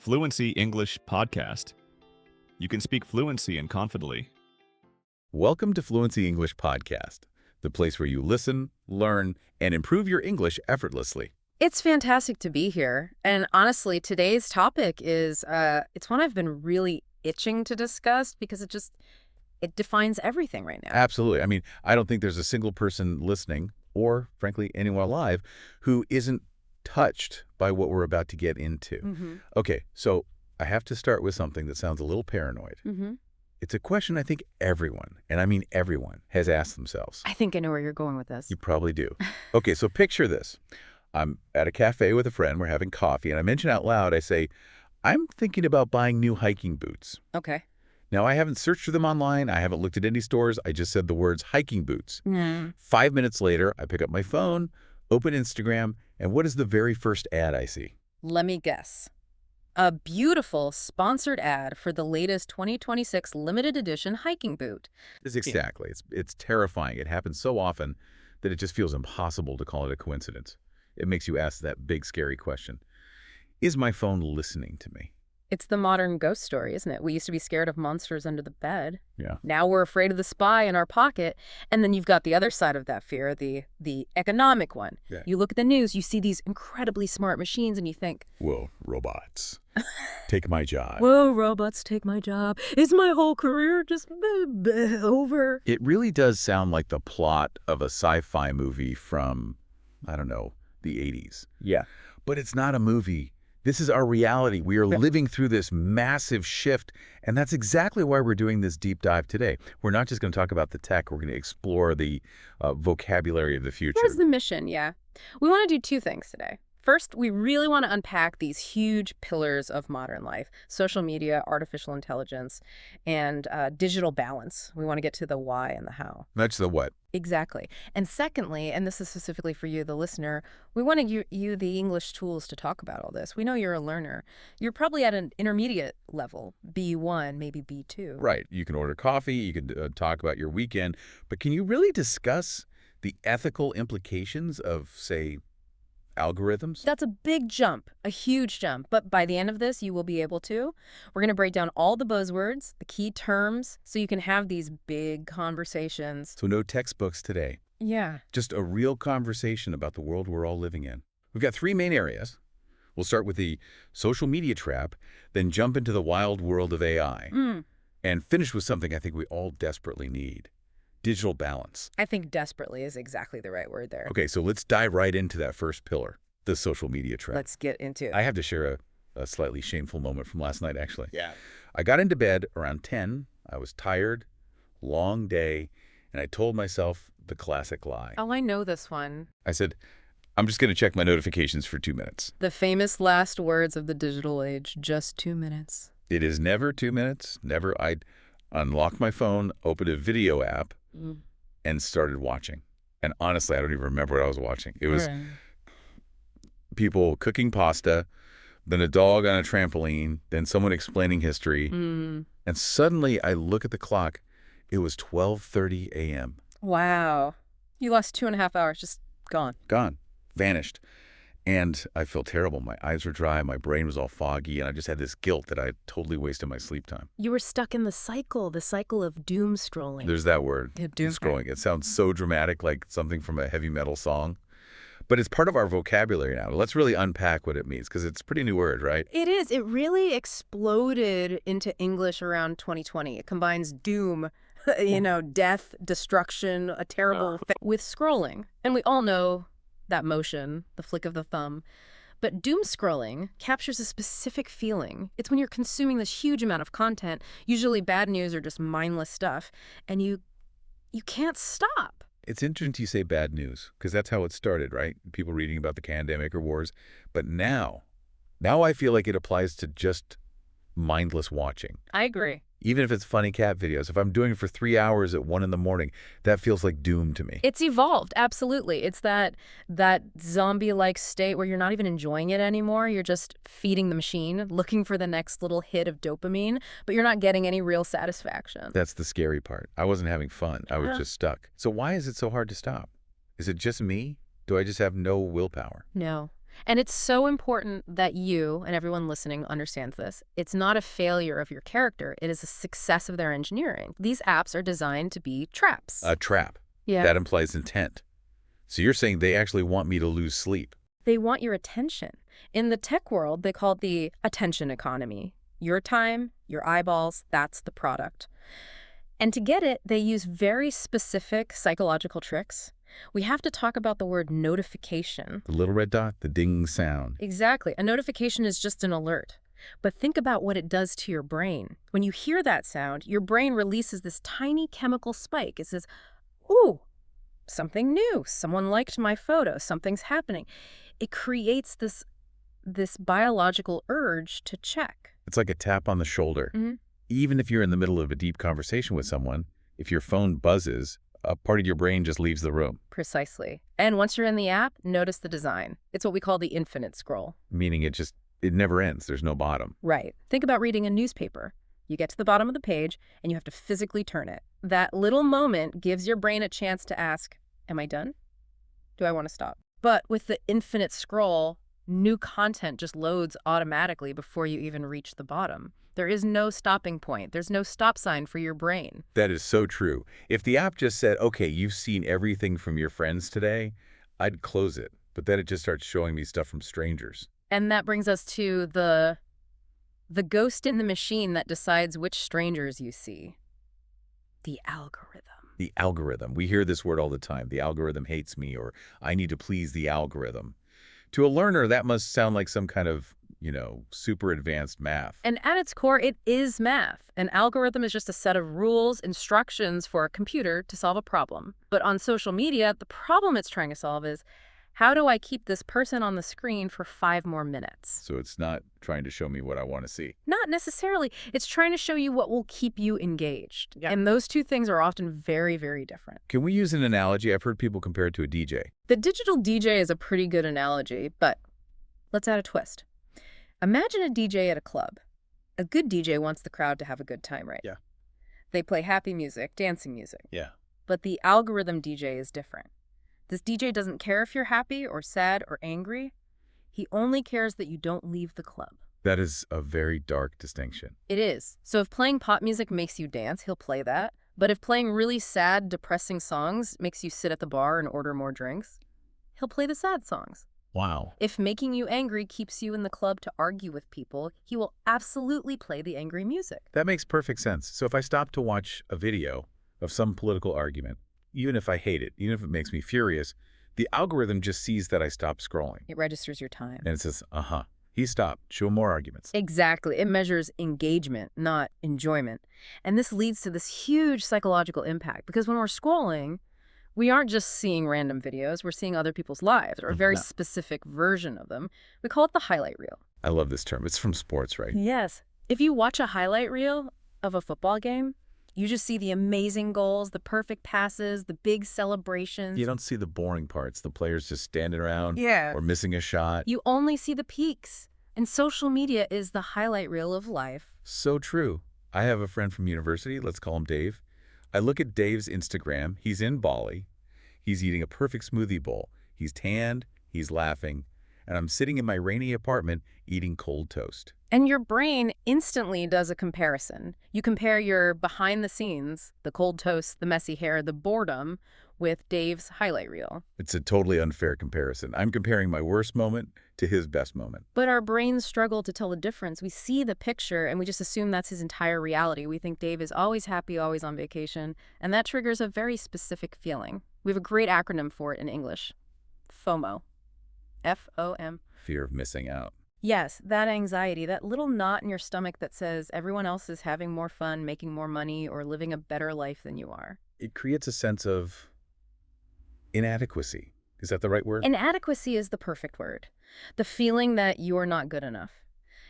Fluency English Podcast. You can speak fluency and confidently. Welcome to Fluency English Podcast, the place where you listen, learn, and improve your English effortlessly. It's fantastic to be here. And honestly, today's topic is, it's one I've been really itching to discuss because it defines everything right now. Absolutely. I mean, I don't think there's a single person listening, or frankly, anyone alive, who isn't touched by what we're about to get into. Okay, so I have to start with something that sounds a little paranoid. It's a question I think everyone, and I mean everyone, has asked themselves. I think I know where you're going with this. You probably do. Okay, so picture this. I'm at a cafe with a friend, we're having coffee, and I mention out loud, I say, I'm thinking about buying new hiking boots. Okay. Now, I haven't searched for them online, I haven't looked at any stores, I just said the words hiking boots. 5 minutes later, I pick up my phone, open Instagram, and what is the very first ad I see? Let me guess. A beautiful sponsored ad for the latest 2026 limited edition hiking boot. Exactly. It's terrifying. It happens so often that it just feels impossible to call it a coincidence. It makes you ask that big, scary question. Is my phone listening to me? It's the modern ghost story, isn't it? We used to be scared of monsters under the bed. Yeah. Now we're afraid of the spy in our pocket. And then you've got the other side of that fear, the economic one. Yeah. You look at the news, you see these incredibly smart machines, and you think, Whoa, robots. Take my job. whoa, robots take my job. Is my whole career just over? It really does sound like the plot of a sci-fi movie from, I don't know, the 80s. Yeah. But it's not a movie. This is our reality. We are living through this massive shift, and that's exactly why we're doing this deep dive today. We're not just going to talk about the tech. We're going to explore the vocabulary of the future. Here's the mission, yeah. We want to do two things today. First, we really want to unpack these huge pillars of modern life: social media, artificial intelligence, and digital balance. We want to get to the why and the how. That's the what. Exactly. And secondly, and this is specifically for you, the listener, we want to give you the English tools to talk about all this. We know you're a learner. You're probably at an intermediate level, B1, maybe B2. Right. You can order coffee. You can talk about your weekend. But can you really discuss the ethical implications of, say, algorithms? That's a big jump, a huge jump. But by the end of this, you will be able to. We're going to break down all the buzzwords, the key terms, so you can have these big conversations. So no textbooks today. Yeah. Just a real conversation about the world we're all living in. We've got three main areas. We'll start with the social media trap, then jump into the wild world of AI, and finish with something I think we all desperately need: digital balance. I think desperately is exactly the right word there. Okay, so let's dive right into that first pillar, the social media trap. Let's get into it. I have to share a slightly shameful moment from last night, actually. Yeah. I got into bed around 10. I was tired, long day, and I told myself the classic lie. Oh, I know this one. I said, I'm just going to check my notifications for 2 minutes. The famous last words of the digital age: just 2 minutes. It is never 2 minutes, never. I'd unlock my phone, open a video app, and started watching. And honestly, I don't even remember what I was watching. It was people cooking pasta, then a dog on a trampoline, then someone explaining history. And suddenly I look at the clock. It was 12:30 a.m. Wow. You lost 2.5 hours, just gone. Gone. Vanished. And I felt terrible. My eyes were dry, my brain was all foggy, and I just had this guilt that I had totally wasted my sleep time. You were stuck in the cycle of doom scrolling. There's that word, Yeah, doom scrolling. It sounds so dramatic, like something from a heavy metal song. But it's part of our vocabulary now. Let's really unpack what it means, because it's a pretty new word, right? It is. It really exploded into English around 2020. It combines doom, death, destruction, a terrible with scrolling. And we all know that motion, the flick of the thumb. But doom scrolling captures a specific feeling. It's when you're consuming this huge amount of content, usually bad news or just mindless stuff, and you can't stop. It's interesting you say bad news, because that's how it started, right? People reading about the pandemic or wars. But now I feel like it applies to just mindless watching. I agree. Even if it's funny cat videos, if I'm doing it for 3 hours at 1 a.m, that feels like doom to me. It's evolved, absolutely. It's that zombie-like state where you're not even enjoying it anymore. You're just feeding the machine, looking for the next little hit of dopamine, but you're not getting any real satisfaction. That's the scary part. I wasn't having fun. I was just stuck. So why is it so hard to stop? Is it just me? Do I just have no willpower? No. And it's so important that you and everyone listening understands this. It's not a failure of your character. It is a success of their engineering. These apps are designed to be traps. A trap. Yeah. That implies intent. So you're saying they actually want me to lose sleep. They want your attention. In the tech world, they call it the attention economy. Your time, your eyeballs, that's the product. And to get it, they use very specific psychological tricks. We have to talk about the word notification. The little red dot, the ding sound. Exactly. A notification is just an alert. But think about what it does to your brain. When you hear that sound, your brain releases this tiny chemical spike. It says, ooh, something new. Someone liked my photo. Something's happening. It creates this biological urge to check. It's like a tap on the shoulder. Even if you're in the middle of a deep conversation with someone, if your phone buzzes, a part of your brain just leaves the room. Precisely. And once you're in the app, notice the design. It's what we call the infinite scroll. Meaning it never ends. There's no bottom. Right. Think about reading a newspaper. You get to the bottom of the page, and you have to physically turn it. That little moment gives your brain a chance to ask, am I done? Do I want to stop? But with the infinite scroll, new content just loads automatically before you even reach the bottom. There is no stopping point. There's no stop sign for your brain. That is so true. If the app just said, okay, you've seen everything from your friends today, I'd close it. But then it just starts showing me stuff from strangers. And that brings us to the ghost in the machine that decides which strangers you see. The algorithm. The algorithm. We hear this word all the time. The algorithm hates me, or I need to please the algorithm. To a learner, that must sound like some kind of, super advanced math. And at its core, it is math. An algorithm is just a set of rules, instructions for a computer to solve a problem. But on social media, the problem it's trying to solve is, how do I keep this person on the screen for 5 more minutes? So it's not trying to show me what I want to see. Not necessarily. It's trying to show you what will keep you engaged. Yeah. And those two things are often very, very different. Can we use an analogy? I've heard people compare it to a DJ. The digital DJ is a pretty good analogy, but let's add a twist. Imagine a DJ at a club. A good DJ wants the crowd to have a good time, right? Yeah. They play happy music, dancing music. Yeah. But the algorithm DJ is different. This DJ doesn't care if you're happy or sad or angry. He only cares that you don't leave the club. That is a very dark distinction. It is. So if playing pop music makes you dance, he'll play that. But if playing really sad, depressing songs makes you sit at the bar and order more drinks, he'll play the sad songs. Wow. If making you angry keeps you in the club to argue with people, he will absolutely play the angry music. That makes perfect sense. So if I stop to watch a video of some political argument, even if I hate it, even if it makes me furious, the algorithm just sees that I stopped scrolling. It registers your time. And it says, he stopped. Show more arguments. Exactly. It measures engagement, not enjoyment. And this leads to this huge psychological impact, because when we're scrolling, we aren't just seeing random videos. We're seeing other people's lives, or a very specific version of them. We call it the highlight reel. I love this term. It's from sports, right? Yes. If you watch a highlight reel of a football game, you just see the amazing goals, the perfect passes, the big celebrations. You don't see the boring parts, the players just standing around or missing a shot. You only see the peaks. And social media is the highlight reel of life. So true. I have a friend from university. Let's call him Dave. I look at Dave's Instagram. He's in Bali. He's eating a perfect smoothie bowl. He's tanned. He's laughing. And I'm sitting in my rainy apartment eating cold toast. And your brain instantly does a comparison. You compare your behind the scenes, the cold toast, the messy hair, the boredom, with Dave's highlight reel. It's a totally unfair comparison. I'm comparing my worst moment to his best moment. But our brains struggle to tell the difference. We see the picture and we just assume that's his entire reality. We think Dave is always happy, always on vacation, and that triggers a very specific feeling. We have a great acronym for it in English. FOMO. F-O-M. Fear of missing out. Yes, that anxiety, that little knot in your stomach that says everyone else is having more fun, making more money, or living a better life than you are. It creates a sense of inadequacy. Is that the right word? Inadequacy is the perfect word. The feeling that you're not good enough.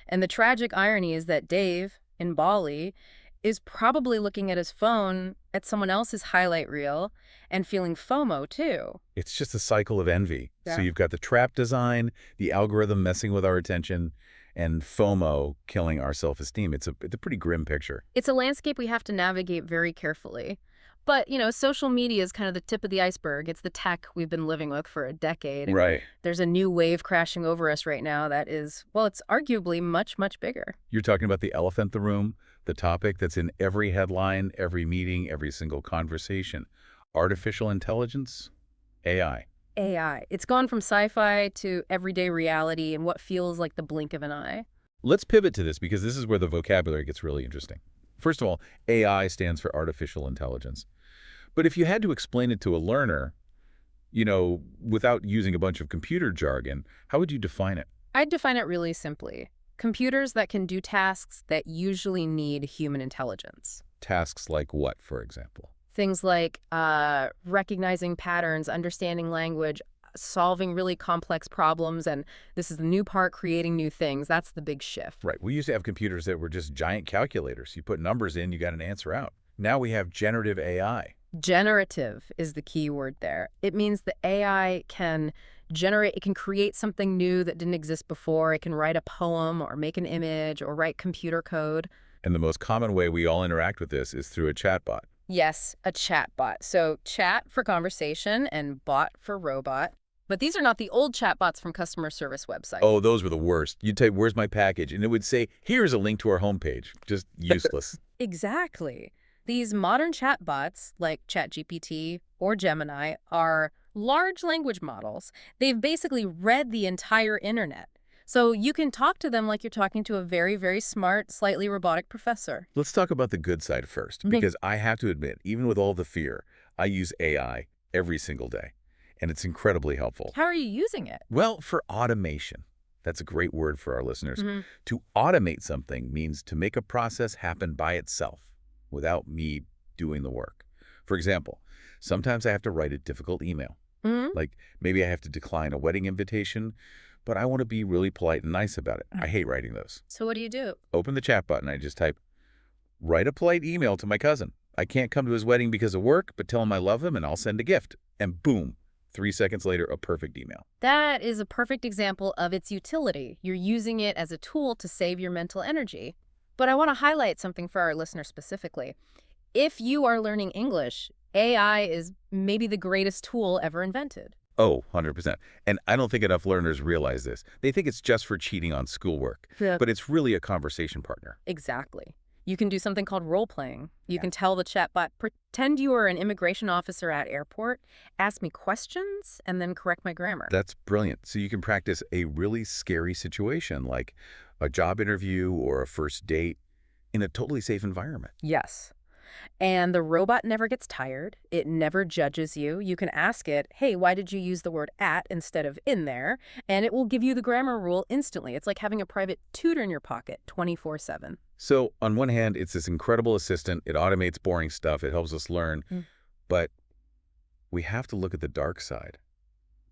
And the tragic irony is that Dave, in Bali, is probably looking at his phone at someone else's highlight reel and feeling FOMO too. It's just a cycle of envy. Yeah. So you've got the trap design, the algorithm messing with our attention, and FOMO killing our self-esteem. It's a pretty grim picture. It's a landscape we have to navigate very carefully. But, social media is kind of the tip of the iceberg. It's the tech we've been living with for a decade. Right. There's a new wave crashing over us right now that is, well, it's arguably much, much bigger. You're talking about the elephant in the room, the topic that's in every headline, every meeting, every single conversation. Artificial intelligence, AI. AI. It's gone from sci-fi to everyday reality in what feels like the blink of an eye. Let's pivot to this because this is where the vocabulary gets really interesting. First of all, AI stands for artificial intelligence. But if you had to explain it to a learner, without using a bunch of computer jargon, how would you define it? I'd define it really simply. Computers that can do tasks that usually need human intelligence. Tasks like what, for example? Things like recognizing patterns, understanding language, solving really complex problems, and this is the new part, creating new things. That's the big shift. Right. We used to have computers that were just giant calculators. You put numbers in, you got an answer out. Now we have generative AI. Generative is the key word there. It means the AI can generate, it can create something new that didn't exist before. It can write a poem or make an image or write computer code. And the most common way we all interact with this is through a chatbot. Yes, a chatbot. So chat for conversation and bot for robot. But these are not the old chatbots from customer service websites. Oh, those were the worst. You'd type, "Where's my package?" And it would say, "Here's a link to our homepage." Just useless. Exactly. These modern chatbots, like ChatGPT or Gemini, are large language models. They've basically read the entire internet. So you can talk to them like you're talking to a very, very smart, slightly robotic professor. Let's talk about the good side first, because I have to admit, even with all the fear, I use AI every single day, and it's incredibly helpful. How are you using it? Well, for automation. That's a great word for our listeners. To automate something means to make a process happen by itself without me doing the work. For example, sometimes I have to write a difficult email. Like maybe I have to decline a wedding invitation, but I want to be really polite and nice about it. I hate writing those. So what do you do? Open the chat button. I just type, "Write a polite email to my cousin. I can't come to his wedding because of work, but tell him I love him and I'll send a gift." And boom, 3 seconds later, a perfect email. That is a perfect example of its utility. You're using it as a tool to save your mental energy. But I want to highlight something for our listeners specifically. If you are learning English, AI is maybe the greatest tool ever invented. Oh, 100%. And I don't think enough learners realize this. They think it's just for cheating on schoolwork, but it's really a conversation partner. Exactly. You can do something called role-playing. You can tell the chatbot, pretend you are an immigration officer at airport, ask me questions, and then correct my grammar. That's brilliant. So you can practice a really scary situation like a job interview or a first date in a totally safe environment. Yes. And the robot never gets tired. It never judges you. You can ask it, "Hey, why did you use the word at instead of in there?" And it will give you the grammar rule instantly. It's like having a private tutor in your pocket 24/7. So on one hand, it's this incredible assistant. It automates boring stuff. It helps us learn. But we have to look at the dark side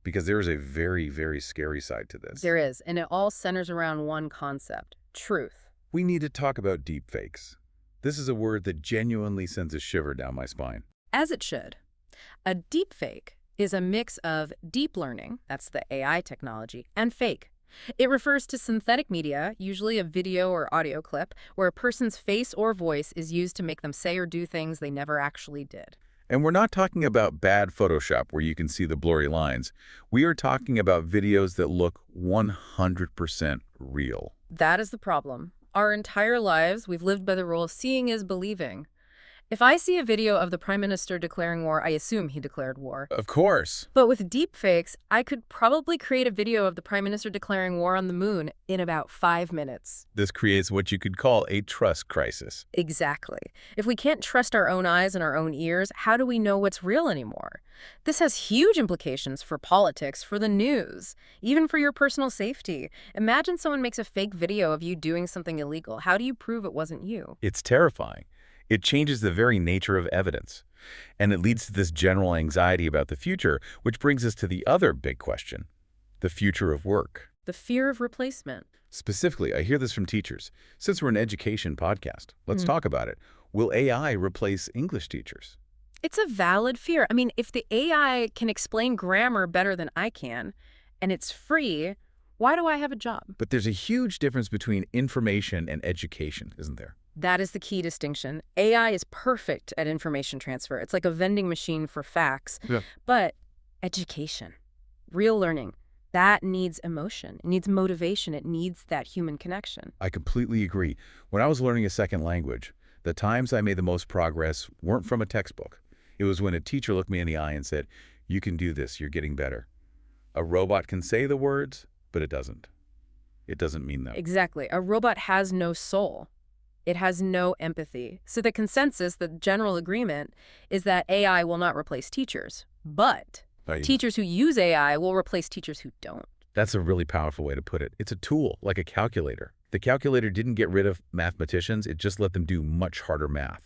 because there is a very, very scary side to this. There is. And it all centers around one concept: truth. We need to talk about deepfakes. This is a word that genuinely sends a shiver down my spine. As it should. A deepfake is a mix of deep learning, that's the AI technology, and fake. It refers to synthetic media, usually a video or audio clip, where a person's face or voice is used to make them say or do things they never actually did. And we're not talking about bad Photoshop where you can see the blurry lines. We are talking about videos that look 100% real. That is the problem. Our entire lives, we've lived by the rule, seeing is believing. If I see a video of the Prime Minister declaring war, I assume he declared war. Of course. But with deepfakes, I could probably create a video of the Prime Minister declaring war on the moon in about 5 minutes. This creates what you could call a trust crisis. Exactly. If we can't trust our own eyes and our own ears, how do we know what's real anymore? This has huge implications for politics, for the news, even for your personal safety. Imagine someone makes a fake video of you doing something illegal. How do you prove it wasn't you? It's terrifying. It changes the very nature of evidence. And it leads to this general anxiety about the future, which brings us to the other big question, the future of work. The fear of replacement. Specifically, I hear this from teachers. Since we're an education podcast, let's talk about it. Will AI replace English teachers? It's a valid fear. I mean, if the AI can explain grammar better than I can, and it's free, Why do I have a job? But there's a huge difference between information and education, isn't there? That is the key distinction. AI is perfect at information transfer. It's like a vending machine for facts. Yeah. But education, real learning, that needs emotion. It needs motivation. It needs that human connection. I completely agree. When I was learning a second language, the times I made the most progress weren't from a textbook. It was when a teacher looked me in the eye and said, "You can do this, you're getting better." A robot can say the words, but it doesn't. It doesn't mean them. Exactly. A robot has no soul. It has no empathy. So the consensus, the general agreement, is that AI will not replace teachers. But teachers who use AI will replace teachers who don't. That's a really powerful way to put it. It's a tool, like a calculator. The calculator didn't get rid of mathematicians. It just let them do much harder math.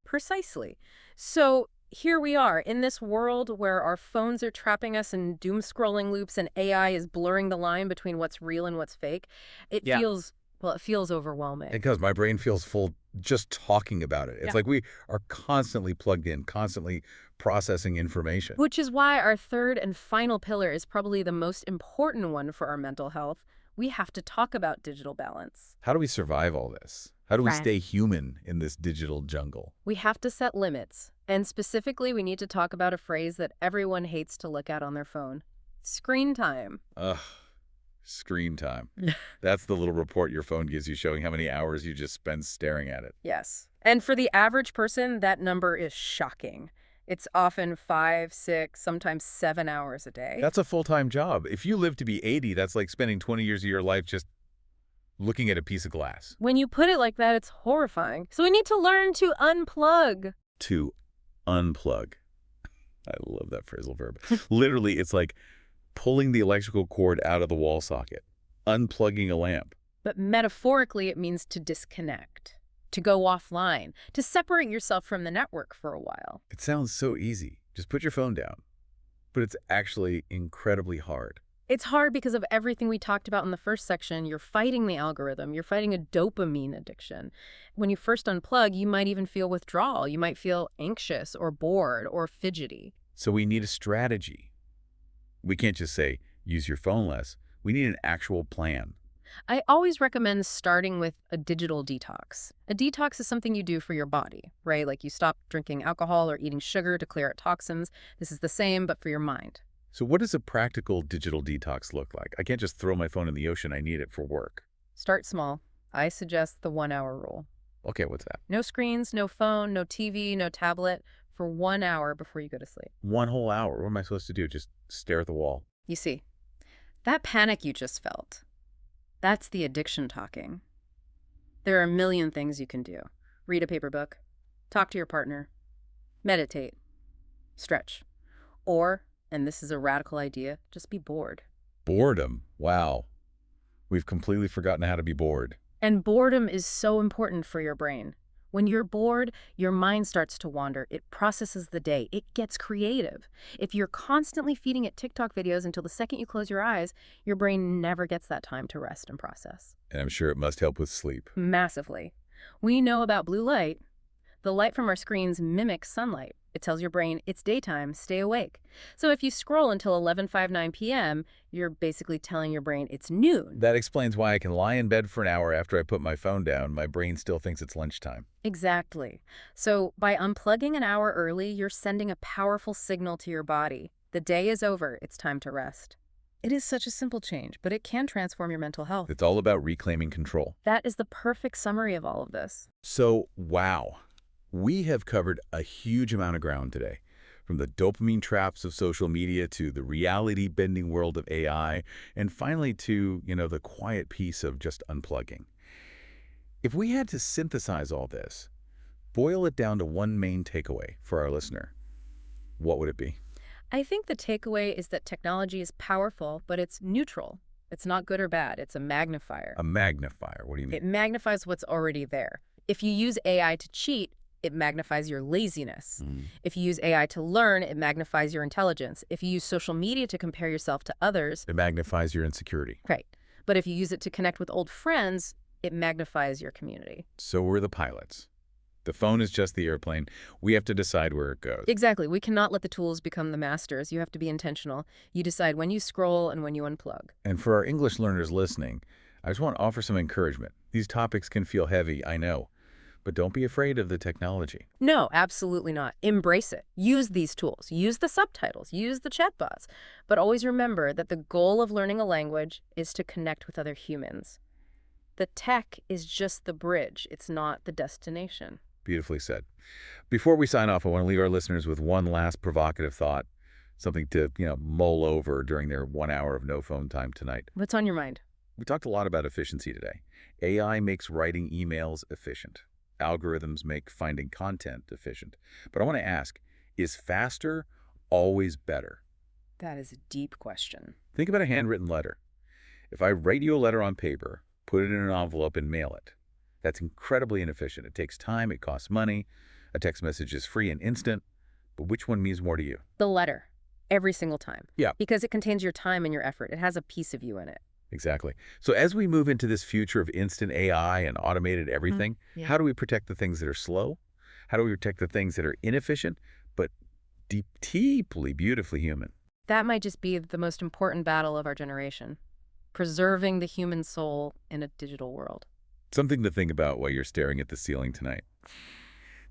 Precisely. So here we are in this world where our phones are trapping us in doom scrolling loops and AI is blurring the line between what's real and what's fake. It feels overwhelming. Because my brain feels full just talking about it. It's like we are constantly plugged in, constantly processing information. Which is why our third and final pillar is probably the most important one for our mental health. We have to talk about digital balance. How do we survive all this? How do we stay human in this digital jungle? We have to set limits. And specifically, we need to talk about a phrase that everyone hates to look at on their phone. Screen time. Ugh. Screen time. That's the little report your phone gives you showing how many hours you just spend staring at it. Yes. And for the average person, that number is shocking. It's often 5, 6, sometimes 7 hours a day. That's a full-time job. If you live to be 80, that's like spending 20 years of your life just looking at a piece of glass. When you put it like that, it's horrifying. So we need to learn to unplug. To unplug. I love that phrasal verb. Literally, it's like pulling the electrical cord out of the wall socket, unplugging a lamp. But metaphorically, it means to disconnect, to go offline, to separate yourself from the network for a while. It sounds so easy. Just put your phone down. But it's actually incredibly hard. It's hard because of everything we talked about in the first section. You're fighting the algorithm. You're fighting a dopamine addiction. When you first unplug, you might even feel withdrawal. You might feel anxious or bored or fidgety. So we need a strategy. We can't just say, use your phone less. We need an actual plan. I always recommend starting with a digital detox. A detox is something you do for your body, right? Like you stop drinking alcohol or eating sugar to clear out toxins. This is the same, but for your mind. So what does a practical digital detox look like? I can't just throw my phone in the ocean. I need it for work. Start small. I suggest the 1 hour rule. Okay, what's that? No screens, no phone, no TV, no tablet for 1 hour before you go to sleep. 1 whole hour. What am I supposed to do? Just stare at the wall? You see, that panic you just felt, that's the addiction talking. There are a million things you can do. Read a paper book, talk to your partner, meditate, stretch, or, and this is a radical idea, just be bored. Boredom. Wow. We've completely forgotten how to be bored. And boredom is so important for your brain. When you're bored, your mind starts to wander. It processes the day. It gets creative. If you're constantly feeding it TikTok videos until the second you close your eyes, your brain never gets that time to rest and process. And I'm sure it must help with sleep. Massively. We know about blue light. The light from our screens mimics sunlight. It tells your brain it's daytime, stay awake. So if you scroll until 11:59 p.m., you're basically telling your brain it's noon. That explains why I can lie in bed for an hour after I put my phone down. My brain still thinks it's lunchtime. Exactly. So by unplugging an hour early, you're sending a powerful signal to your body. The day is over. It's time to rest. It is such a simple change, but it can transform your mental health. It's all about reclaiming control. That is the perfect summary of all of this. So, wow. We have covered a huge amount of ground today, from the dopamine traps of social media to the reality-bending world of AI, and finally to, the quiet peace of just unplugging. If we had to synthesize all this, boil it down to one main takeaway for our listener, what would it be? I think the takeaway is that technology is powerful, but it's neutral. It's not good or bad. It's a magnifier. A magnifier? What do you mean? It magnifies what's already there. If you use AI to cheat, it magnifies your laziness. If you use AI to learn, it magnifies your intelligence. If you use social media to compare yourself to others, It magnifies your insecurity. right. But if you use it to connect with old friends, it magnifies your community. So we're the pilots. The phone is just the airplane. We have to decide where it goes. Exactly. We cannot let the tools become the masters. You have to be intentional. You decide when you scroll and when you unplug. And for our English learners listening, I just want to offer some encouragement. These topics can feel heavy, I know, but don't be afraid of the technology. No, absolutely not. Embrace it. Use these tools. Use the subtitles. Use the chatbots. But always remember that the goal of learning a language is to connect with other humans. The tech is just the bridge. It's not the destination. Beautifully said. Before we sign off, I want to leave our listeners with one last provocative thought, something to, mull over during their 1 hour of no phone time tonight. What's on your mind? We talked a lot about efficiency today. AI makes writing emails efficient. Algorithms make finding content efficient. But I want to ask, is faster always better? That is a deep question. Think about a handwritten letter. If I write you a letter on paper, put it in an envelope and mail it, that's incredibly inefficient. It takes time, it costs money. A text message is free and instant. But which one means more to you? The letter. Every single time. Yeah. Because it contains your time and your effort. It has a piece of you in it. Exactly. So as we move into this future of instant AI and automated everything, how do we protect the things that are slow? How do we protect the things that are inefficient, but deeply, beautifully human? That might just be the most important battle of our generation. Preserving the human soul in a digital world. Something to think about while you're staring at the ceiling tonight.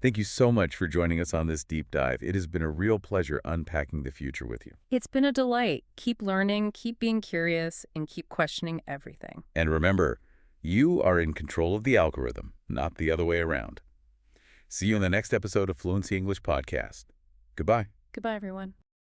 Thank you so much for joining us on this deep dive. It has been a real pleasure unpacking the future with you. It's been a delight. Keep learning, keep being curious, and keep questioning everything. And remember, you are in control of the algorithm, not the other way around. See you in the next episode of Fluency English Podcast. Goodbye. Goodbye, everyone.